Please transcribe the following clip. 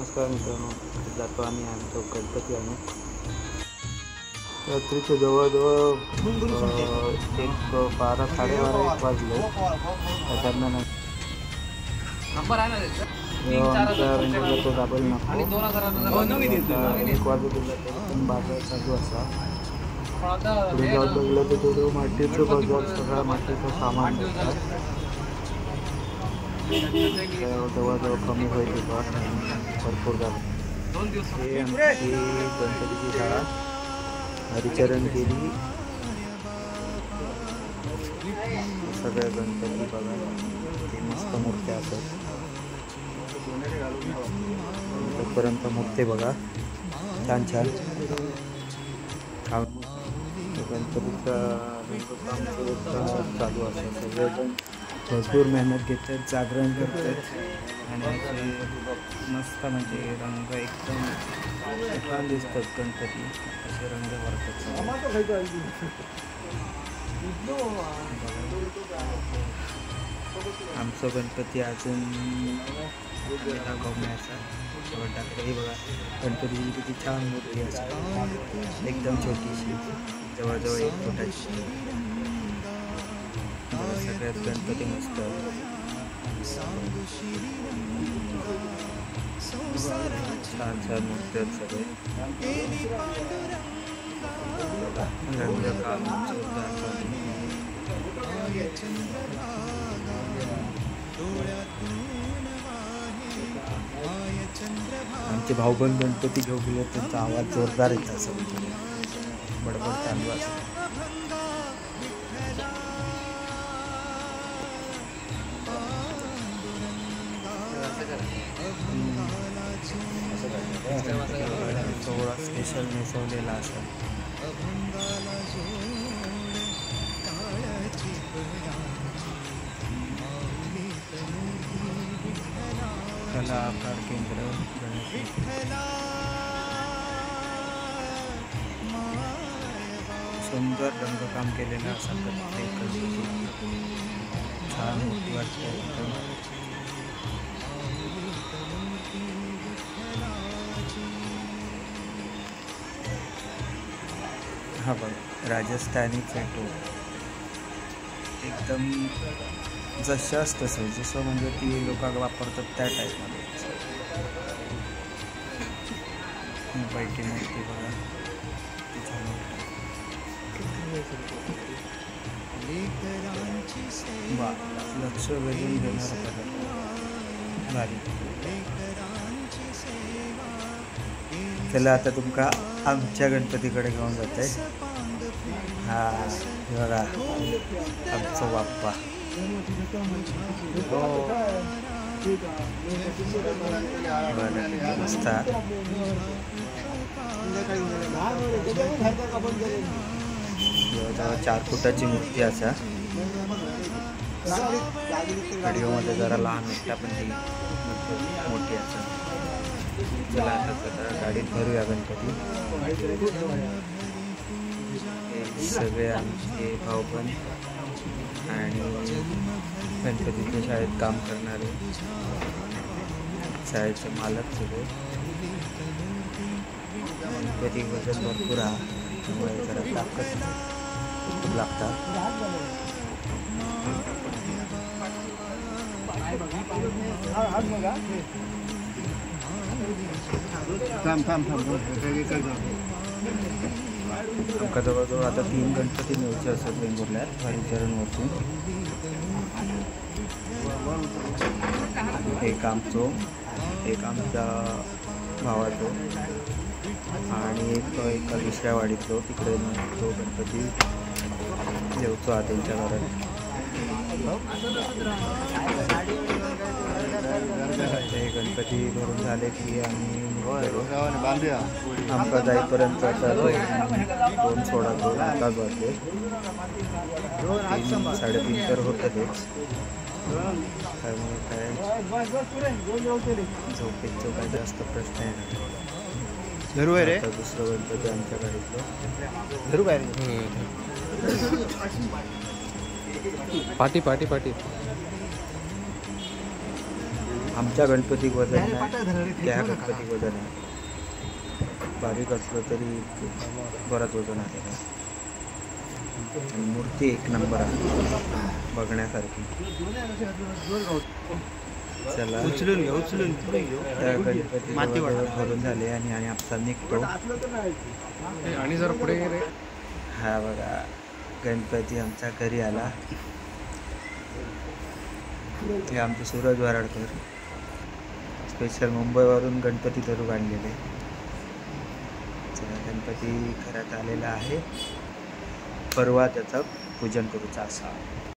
नमस्कार मित्रांनो, जातो आम्ही आमचा गणपती आणू. रात्रीचे जवळजवळ 12 साडेबारा 1 वाजले. त्या दरम्यान आमच्या रंगाला तो दाबल नको 1 वाजेपर्यंत बाजार चालू असा. पुढे जाऊन बघलं तर थोडं मातीचं बाजार, सगळा मातीचं सामान भेटतात. जवळजवळ कमी होईल भरपूर झालं. हे आमची गणपतीची शाळा हरिचरण केली. सगळे गणपती बघा, ते मस्त मूर्त्या असतात. तोपर्यंत मूर्ती बघा छान छान. गणपतीचा चालू असतं. सगळेजण भरपूर मेहनत घेतात, जागरण करतात आणि मस्त म्हणजे रंग एकदम छान दिसतात. गणपती असे रंग भरतात. आमचा गणपती अजून दाखवण्याचा टाकलं. बघा गणपतीची किती छान मूर्ती असते, एकदम छोटीशी, जवळजवळ 1 फुटाची. सगळ्यात गणपती मस्त छान छान मूर्ती आहेत सगळे. रंगकाम आमचे भाऊबंद गणपती घेऊन गेले, त्यांचा आवाज जोरदार येत असं बडबड चालू असं. सोहळा स्पेशल नेसवलेला असं. कला आकार केंद्र सुंदर रंगकाम केलेलं असं प्रत्येक छान मूर्ती वाटते. हा बघ, राजस्थानी फेटो एकदम जशाच तसं, जसं म्हणजे ती लोक वापरतात त्या टाईपमध्ये. बैठी मूर्ती बघा, वा लक्ष वेधून घेणारं पदार्थ भारी. चला आता तुमका आमच्या गणपतीकडे घेऊन जाते. हा बघा आमचा बाप्पा. मस्त 4 फुटाची मूर्ती असा. व्हिडिओमध्ये जरा लहान वाटतं, पण ती मोठी असा. चला आता गाडीत भरूया गणपती. सगळे आमचे भाऊबंद आणि गणपतीच्या शाळेत काम करणारे शाळेचे मालक सगळे. गणपती वजन भरपूर आहे, त्यामुळे जरा ताकद खूप लागतात. आमका जवळजवळ आता 3 गणपती न्यायचे असतात वेंगुर्ल्यात हरिचरणवरतून. एक आमचो, एक आमच्या भावाचो आणि एका दुसऱ्या वाडीतलो. तिकडे तो गणपती देवचो हा त्यांच्या घरात. ते गणपती भरून झाले की आम्ही आमका जाईपर्यंत आता 2 सोडा 2 तास वाजले. 3 साडेतीन तर होतातच. त्यामुळे काय झोपेचा काय जास्त प्रश्न आहे. धरू आहे रे दुसरं गणपती आमच्या गाडीतलं. धरू काय पाटी पाटी पाटी आमच्या गणपतीक वजन नाही, त्या गणपतीक वजन आहे. बारीक असलं तरी बराच वजन आलेलं आहे. आणि मूर्ती एक नंबर आहे बघण्यासारखी. चला उचलून त्या गणपती भरून झाले आणि आमचा निघतो. आणि जरा पुढे हा बघा गणपती आमच्या घरी आला. हे आमचे सूरज वराडकर स्पेशल मुंबईवरून गणपती धरू आणलेले. गणपती घरात आलेला आहे. परवा त्याचं पूजन करूचा असा.